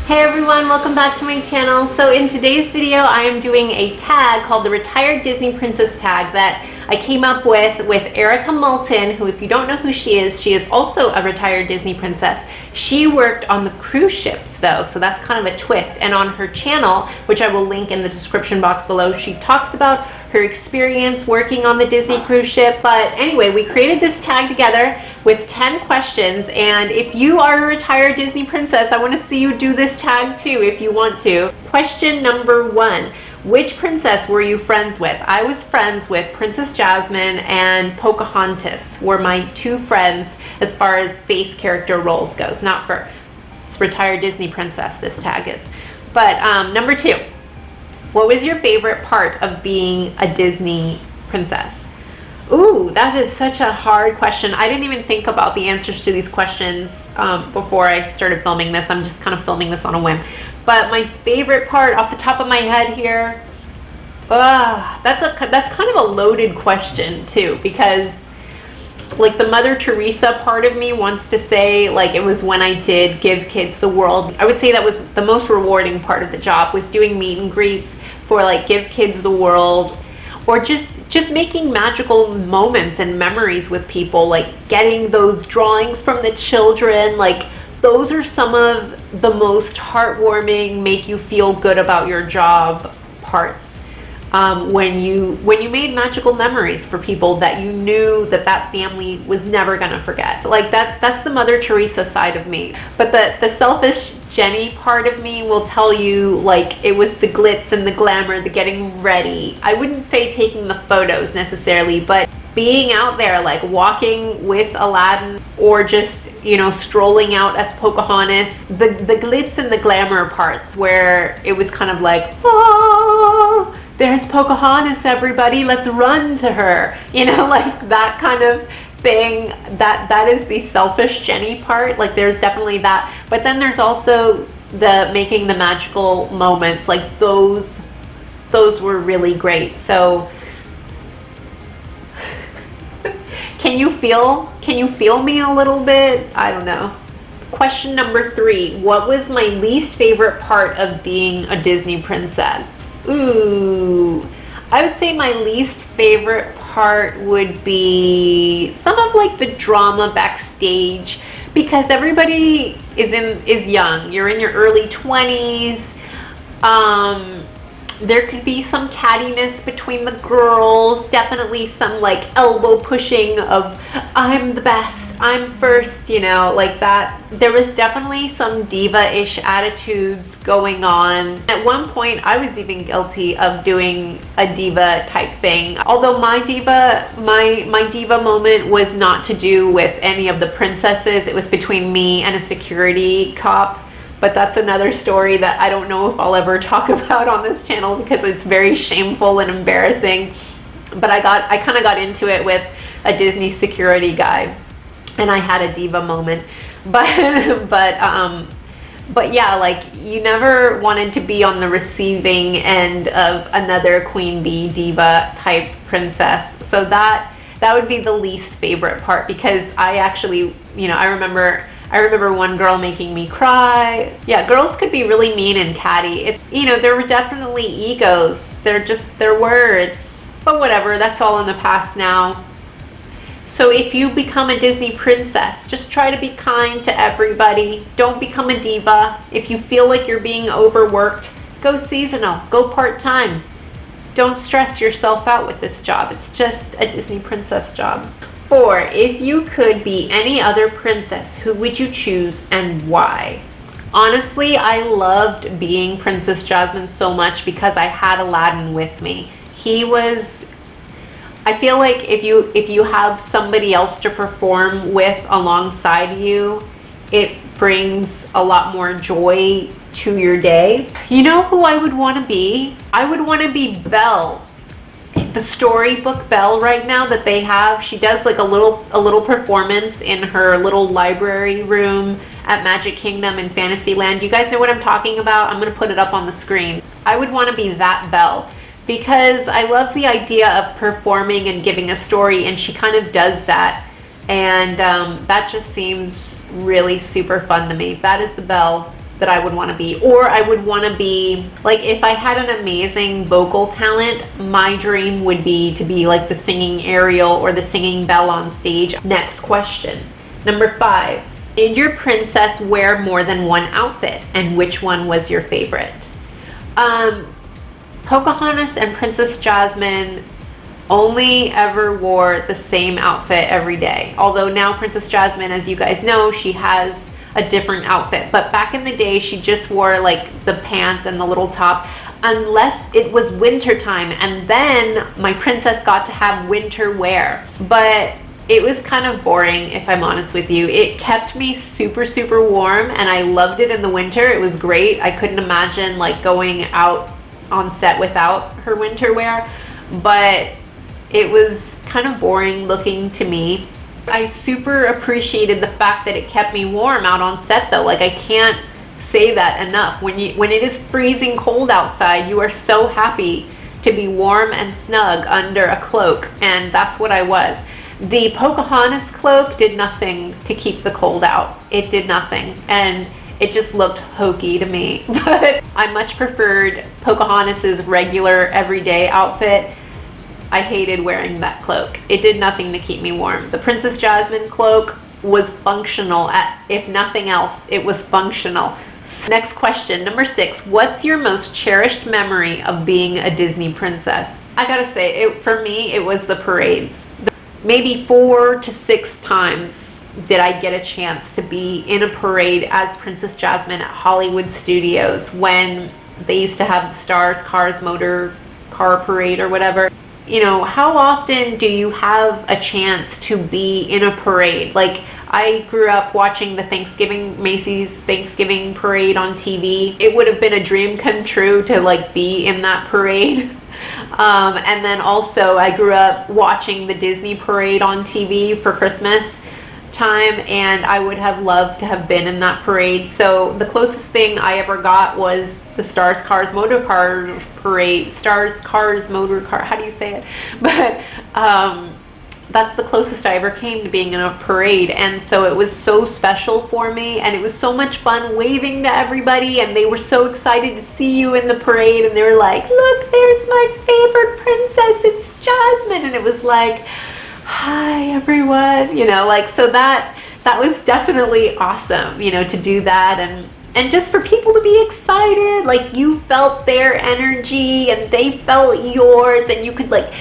Hey everyone, welcome back to my channel. So in today's video, I am doing a tag called the Retired Disney Princess tag that I came up with Erika Moulton, who, if you don't know who she is also a retired Disney princess. She worked on the cruise ships though, so that's kind of a twist. And on her channel, which I will link in the description box below, she talks about her experience working on the Disney cruise ship. But anyway, we created this tag together with 10 questions, and if you are a retired Disney princess, I want to see you do this tag too if you want to. Question number 1. Which princess were you friends with? I was friends with Princess Jasmine and Pocahontas were my two friends as far as face character roles goes. Not for it's retired Disney princess, this tag is. But number 2, what was your favorite part of being a Disney princess? Ooh, that is such a hard question. I didn't even think about the answers to these questions before I started filming this. I'm just kind of filming this on a whim. But my favorite part off the top of my head here, that's kind of a loaded question too, because like the Mother Teresa part of me wants to say like it was when I did Give Kids the World. I would say that was the most rewarding part of the job, was doing meet and greets for like Give Kids the World, or just making magical moments and memories with people, like getting those drawings from the children. Like those are some of the most heartwarming, make you feel good about your job parts. When you made magical memories for people that you knew that family was never gonna forget. Like that's the Mother Teresa side of me. But the selfish Jenny part of me will tell you like it was the glitz and the glamour, the getting ready. I wouldn't say taking the photos necessarily, but being out there like walking with Aladdin, or just, you know, strolling out as Pocahontas. The glitz and the glamour parts where it was kind of like, oh, there's Pocahontas, everybody, let's run to her. You know, like that kind of thing. That is the selfish Jenny part. Like there's definitely that. But then there's also the making the magical moments. Like those were really great. So Can you feel me a little bit? I don't know. Question number 3. What was my least favorite part of being a Disney princess? Ooh, I would say my least favorite part would be some of like the drama backstage, because everybody is young. You're in your early 20s. There could be some cattiness between the girls, definitely some like elbow pushing of I'm the best, I'm first, you know, like that. There was definitely some diva-ish attitudes going on. At one point, I was even guilty of doing a diva type thing. Although my diva moment was not to do with any of the princesses. It was between me and a security cop. But that's another story that I don't know if I'll ever talk about on this channel because it's very shameful and embarrassing. But I kind of got into it with a Disney security guy, and I had a diva moment. But yeah, like you never wanted to be on the receiving end of another queen bee diva type princess. So that would be the least favorite part, because I actually, you know, I remember one girl making me cry. Yeah, girls could be really mean and catty. It's, you know, there were definitely egos. They're words. But whatever, that's all in the past now. So if you become a Disney princess, just try to be kind to everybody. Don't become a diva. If you feel like you're being overworked, go seasonal, go part-time. Don't stress yourself out with this job. It's just a Disney princess job. 4. If you could be any other princess, who would you choose and why? Honestly, I loved being Princess Jasmine so much because I had Aladdin with me. I feel like if you have somebody else to perform with alongside you, it brings a lot more joy to your day. You know who I would want to be? I would want to be Belle. The storybook Belle right now that they have, she does like a little performance in her little library room at Magic Kingdom in Fantasyland. You guys know what I'm talking about? I'm going to put it up on the screen. I would want to be that Belle because I love the idea of performing and giving a story, and she kind of does that, and that just seems really super fun to me. That is the Belle. that I would want to be. Or I would want to be, like, if I had an amazing vocal talent, my dream would be to be like the singing Ariel or the singing Belle on stage. Next question. Number 5. Did your princess wear more than one outfit, and which one was your favorite? Pocahontas and Princess Jasmine only ever wore the same outfit every day. Although now Princess Jasmine, as you guys know, she has a different outfit. But back in the day, she just wore like the pants and the little top, unless it was winter time, and then my princess got to have winter wear. But it was kind of boring, if I'm honest with you. It kept me super, super warm, and I loved it in the winter. It was great. I couldn't imagine like going out on set without her winter wear, but it was kind of boring looking to me. I super appreciated the fact that it kept me warm out on set though. Like, I can't say that enough. When it is freezing cold outside, you are so happy to be warm and snug under a cloak, and that's what I was. The Pocahontas cloak did nothing to keep the cold out. It did nothing, and it just looked hokey to me. But I much preferred Pocahontas's regular everyday outfit. I hated wearing that cloak. It did nothing to keep me warm. The Princess Jasmine cloak was functional. If nothing else, it was functional. Next question, number 6. What's your most cherished memory of being a Disney princess? I gotta say, for me, it was the parades. Maybe 4 to 6 times did I get a chance to be in a parade as Princess Jasmine at Hollywood Studios when they used to have the Stars, Cars, Motor Car Parade or whatever. You know, how often do you have a chance to be in a parade? Like, I grew up watching the Macy's Thanksgiving parade on TV. It would have been a dream come true to like be in that parade. And then also I grew up watching the Disney parade on TV for Christmas time, and I would have loved to have been in that parade. So the closest thing I ever got was the Stars, Cars, Motor Car Parade. Stars, Cars, Motor Car, how do you say it? But that's the closest I ever came to being in a parade, and so it was so special for me, and it was so much fun waving to everybody, and they were so excited to see you in the parade, and they were like, look, there's my favorite princess, it's Jasmine. And it was like, hi everyone, you know, like, so that was definitely awesome, you know, to do that, and just for people to be excited, like you felt their energy and they felt yours, and you could like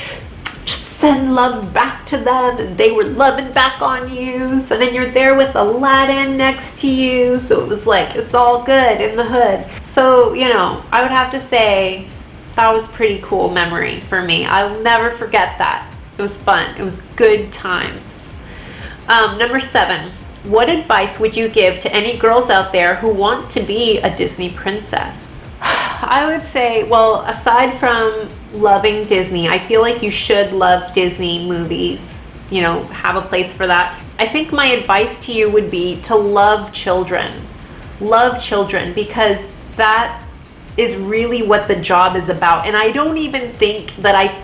send love back to them, and they were loving back on you. So then you're there with Aladdin next to you, so it was like, it's all good in the hood. So, you know, I would have to say that was a pretty cool memory for me. I'll never forget that. It was fun. It was good times. Number 7. What advice would you give to any girls out there who want to be a Disney princess? I would say, well, aside from loving Disney, I feel like you should love Disney movies, you know, have a place for that. I think my advice to you would be to love children. Love children, because that is really what the job is about. And I don't even think that I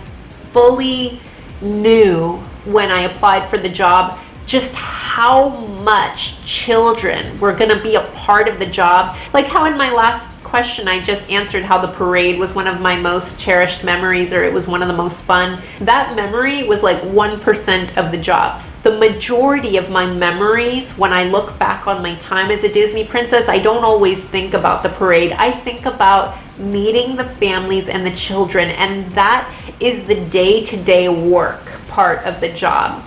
fully knew when I applied for the job just how much children were going to be a part of the job. Like how in my last question I just answered how the parade was one of my most cherished memories, or it was one of the most fun. That memory was like 1% of the job. The majority of my memories, when I look back on my time as a Disney princess, I don't always think about the parade. I think about meeting the families and the children, and that is the day-to-day work part of the job.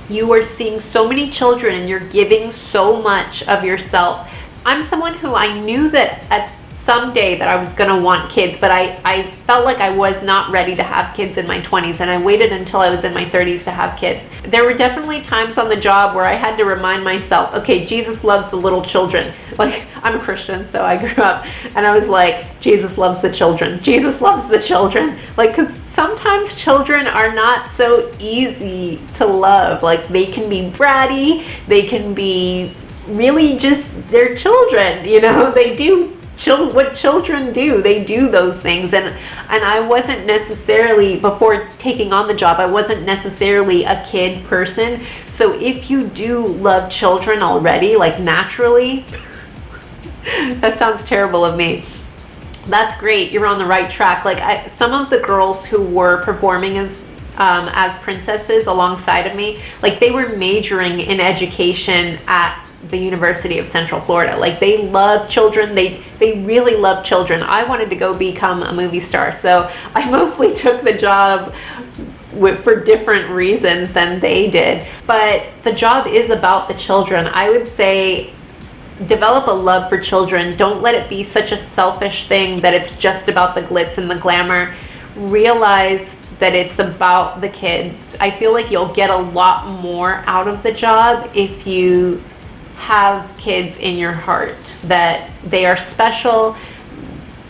You are seeing so many children and you're giving so much of yourself. I'm someone who I knew that at some day that I was going to want kids, but I felt like I was not ready to have kids in my 20s, and I waited until I was in my 30s to have kids. There were definitely times on the job where I had to remind myself, okay, Jesus loves the little children. Like, I'm a Christian, so I grew up, and I was like, Jesus loves the children. Jesus loves the children. Like, because sometimes children are not so easy to love. Like, they can be bratty, they can be really just, they're children, you know, they do what children do. They do those things, and I wasn't necessarily, before taking on the job, I wasn't necessarily a kid person. So if you do love children already, like naturally, That sounds terrible of me. That's great. You're on the right track. Like some of the girls who were performing as princesses alongside of me, like they were majoring in education at the University of Central Florida. Like they love children. They really love children. I wanted to go become a movie star, so I mostly took the job for different reasons than they did. But the job is about the children. I would say develop a love for children. Don't let it be such a selfish thing that it's just about the glitz and the glamour. Realize that it's about the kids. I feel like you'll get a lot more out of the job if you have kids in your heart, that they are special,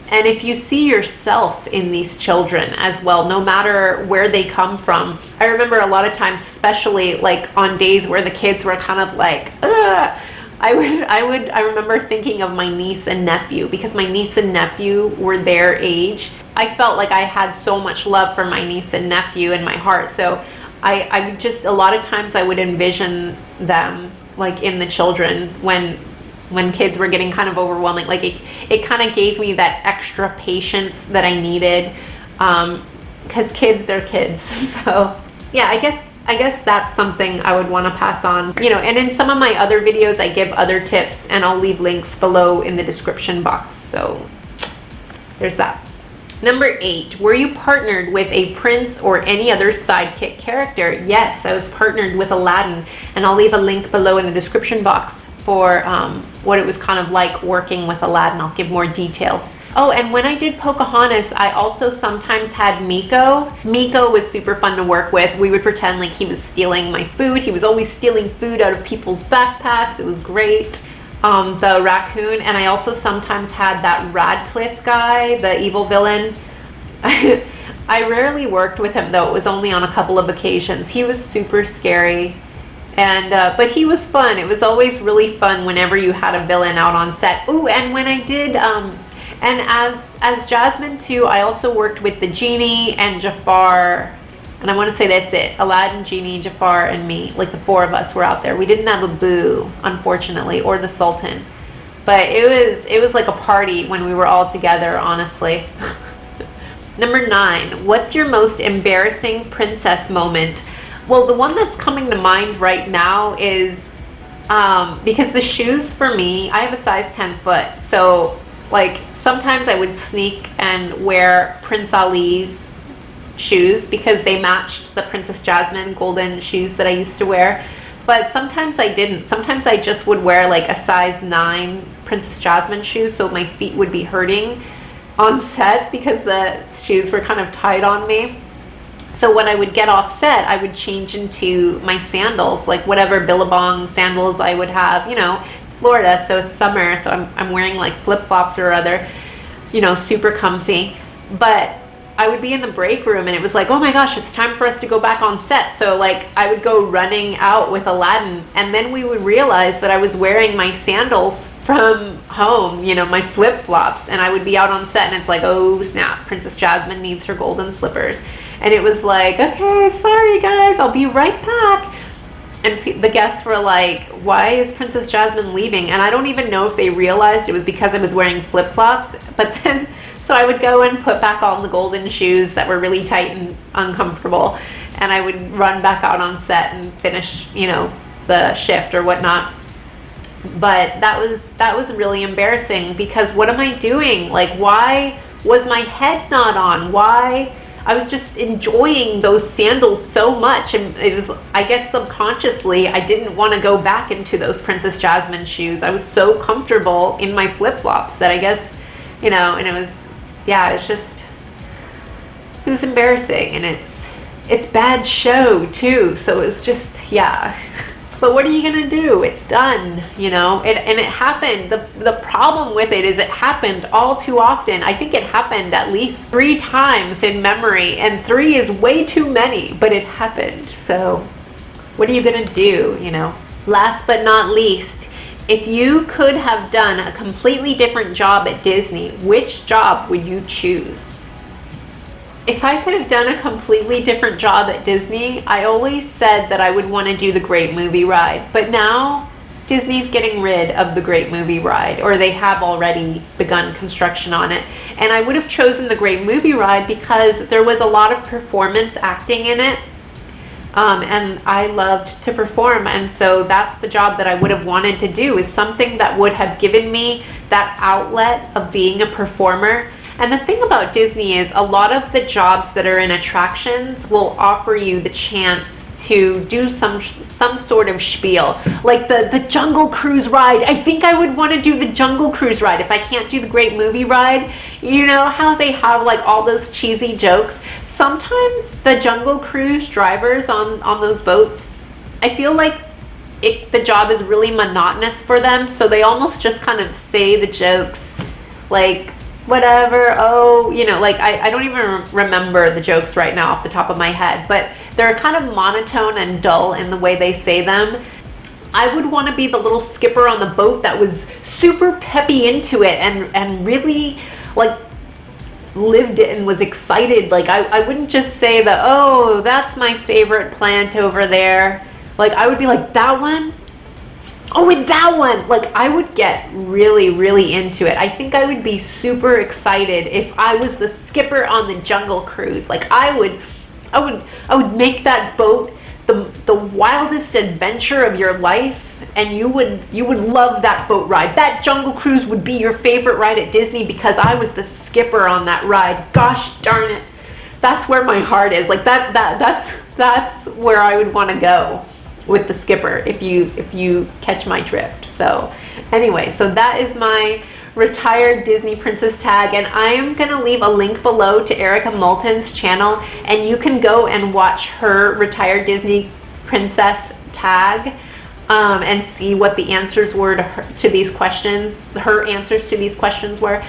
and if you see yourself in these children as well, no matter where they come from. I remember a lot of times, especially like on days where the kids were kind of like, ugh, I remember thinking of my niece and nephew, because my niece and nephew were their age. I felt like I had so much love for my niece and nephew in my heart. So I would just, a lot of times I would envision them like in the children when kids were getting kind of overwhelming. Like it kind of gave me that extra patience that I needed, because kids are kids. So yeah, I guess that's something I would want to pass on, you know. And in some of my other videos I give other tips, and I'll leave links below in the description box. So there's that. Number 8, were you partnered with a prince or any other sidekick character? Yes, I was partnered with Aladdin, and I'll leave a link below in the description box for what it was kind of like working with Aladdin. I'll give more details. Oh, and when I did Pocahontas, I also sometimes had Miko. Miko was super fun to work with. We would pretend like he was stealing my food. He was always stealing food out of people's backpacks. It was great. The raccoon, and I also sometimes had that Radcliffe guy, the evil villain. I rarely worked with him though. It was only on a couple of occasions. He was super scary, and but he was fun. It was always really fun whenever you had a villain out on set. Ooh, and when I did, and as Jasmine too, I also worked with the genie and Jafar. And I want to say that's it. Aladdin, Genie, Jafar, and me. Like the 4 of us were out there. We didn't have a Boo, unfortunately, or the Sultan. But it was like a party when we were all together, honestly. Number 9, what's your most embarrassing princess moment? Well, the one that's coming to mind right now is, because the shoes for me, I have a size 10 foot. So, like, sometimes I would sneak and wear Prince Ali's shoes because they matched the Princess Jasmine golden shoes that I used to wear. But sometimes I didn't. Sometimes I just would wear like a size 9 Princess Jasmine shoe, so my feet would be hurting on set because the shoes were kind of tight on me. So when I would get off set, I would change into my sandals, like whatever Billabong sandals I would have. You know, it's Florida, so it's summer, so I'm wearing like flip-flops or other, you know, super comfy. But I would be in the break room and it was like, oh my gosh, it's time for us to go back on set. So like I would go running out with Aladdin, and then we would realize that I was wearing my sandals from home, you know, my flip-flops, and I would be out on set and it's like, oh snap, Princess Jasmine needs her golden slippers. And it was like, okay, sorry guys, I'll be right back. And the guests were like, why is Princess Jasmine leaving? And I don't even know if they realized it was because I was wearing flip-flops. But then, so I would go and put back on the golden shoes that were really tight and uncomfortable, and I would run back out on set and finish, you know, the shift or whatnot. But that was really embarrassing, because what am I doing? Like, why was my head not on? Why? I was just enjoying those sandals so much, and it was, I guess subconsciously, I didn't want to go back into those Princess Jasmine shoes. I was so comfortable in my flip-flops that I guess, you know, and it was, yeah, it was embarrassing, and it's bad show too, so it's just, yeah. But what are you gonna do? It's done, you know. And it happened. The problem with it is it happened all too often. I think it happened at least 3 times in memory, and 3 is way too many, but it happened. So what are you gonna do, you know? Last but not least, if you could have done a completely different job at Disney, which job would you choose? If I could have done a completely different job at Disney, I always said that I would want to do the Great Movie Ride. But now Disney's getting rid of the Great Movie Ride, or they have already begun construction on it. And I would have chosen the Great Movie Ride because there was a lot of performance acting in it. And I loved to perform, and so that's the job that I would have wanted to do, is something that would have given me that outlet of being a performer. And the thing about Disney is a lot of the jobs that are in attractions will offer you the chance to do some sort of spiel, like the Jungle Cruise ride. I think I would want to do the Jungle Cruise ride if I can't do the Great Movie Ride. You know how they have like all those cheesy jokes? Sometimes the Jungle Cruise drivers on those boats, I feel like the job is really monotonous for them, so they almost just kind of say the jokes like whatever, oh, you know, like I don't even remember the jokes right now off the top of my head, but they're kind of monotone and dull in the way they say them. I would want to be the little skipper on the boat that was super peppy into it and really like lived it and was excited. Like I wouldn't just say that, oh, that's my favorite plant over there. Like I would be like, that one? Oh, and that one. Like I would get really, really into it. I think I would be super excited if I was the skipper on the Jungle Cruise. Like I would make that boat the wildest adventure of your life, and you would love that boat ride. That Jungle Cruise would be your favorite ride at Disney because I was the skipper on that ride. Gosh darn it. That's where my heart is. Like that's where I would want to go with the skipper, if you catch my drift. So anyway, so that is my retired Disney princess tag, and I am gonna leave a link below to Erika Moulton's channel, and you can go and watch her retired Disney princess tag and see what the answers were to these questions. Her answers to these questions were.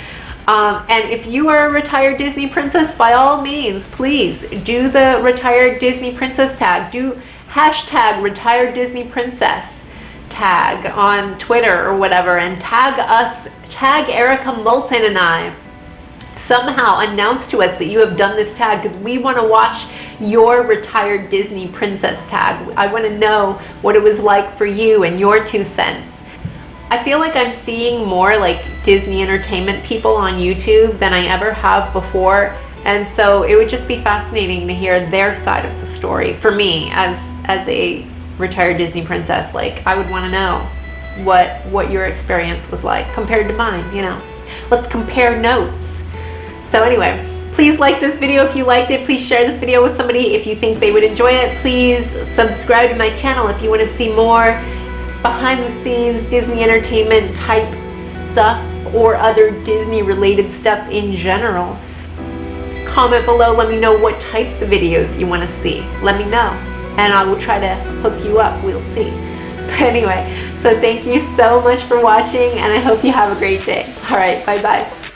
And if you are a retired Disney princess, by all means, please do the retired Disney princess tag. Do hashtag retired Disney princess tag on Twitter or whatever, and tag us, tag Erika Moulton and I. Somehow announce to us that you have done this tag, because we want to watch your retired Disney princess tag. I want to know what it was like for you and your 2 cents. I feel like I'm seeing more like Disney entertainment people on YouTube than I ever have before, and so it would just be fascinating to hear their side of the story. For me, as a retired Disney princess, like I would want to know what your experience was like compared to mine, you know. Let's compare notes. So anyway, please like this video if you liked it. Please share this video with somebody if you think they would enjoy it. Please subscribe to my channel if you want to see more behind the scenes Disney entertainment type stuff or other Disney related stuff in general. Comment below, let me know what types of videos you want to see. Let me know, and I will try to hook you up. We'll see. But anyway, so thank you so much for watching, and I hope you have a great day. All right, bye-bye.